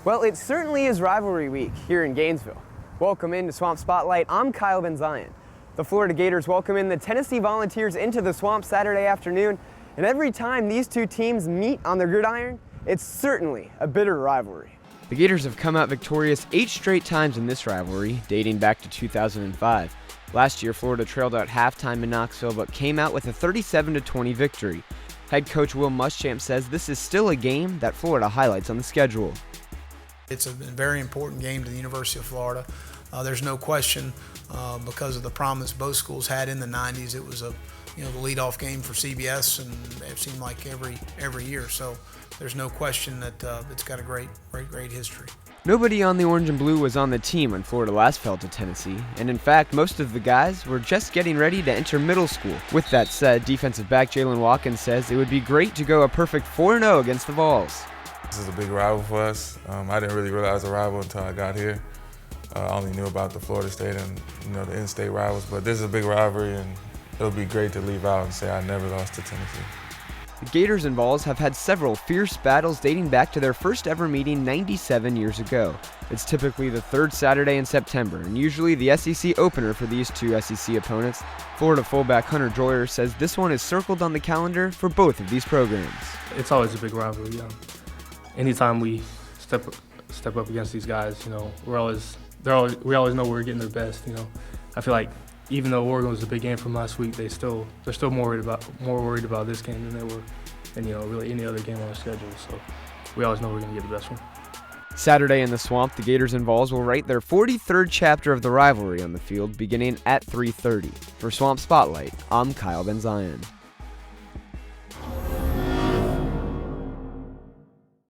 Well, it certainly is rivalry week here in Gainesville. Welcome into Swamp Spotlight. I'm Kyle Ben-Zion. The Florida Gators welcome in the Tennessee Volunteers into the Swamp Saturday afternoon, and every time these two teams meet on the gridiron, it's certainly a bitter rivalry. The Gators have come out victorious 8 straight times in this rivalry, dating back to 2005. Last year, Florida trailed out halftime in Knoxville, but came out with a 37-20 victory. Head coach Will Muschamp says this is still a game that Florida highlights on the schedule. It's a very important game to the University of Florida. There's no question because of the promise both schools had in the 90s. It was the leadoff game for CBS, and it seemed like every year. So there's no question that it's got a great history. Nobody on the orange and blue was on the team when Florida last fell to Tennessee, and in fact, most of the guys were just getting ready to enter middle school. With that said, defensive back Jalen Watkins says it would be great to go a perfect 4-0 against the Vols. This is a big rival for us. I didn't really realize a rival until I got here. I only knew about the Florida State and the in-state rivals, but this is a big rivalry, and it'll be great to leave out and say I never lost to Tennessee. The Gators and Vols have had several fierce battles dating back to their first ever meeting 97 years ago. It's typically the third Saturday in September, and usually the SEC opener for these two SEC opponents. Florida fullback Hunter Joyer says this one is circled on the calendar for both of these programs. It's always a big rivalry. Anytime we step up against these guys, we always know we're getting their best. I feel like even though Oregon was a big game from last week, they're still more worried about this game than they were than really any other game on the schedule. So we always know we're going to get the best one. Saturday in the Swamp, the Gators and Vols will write their 43rd chapter of the rivalry on the field beginning at 3:30. For Swamp Spotlight, I'm Kyle Ben-Zion.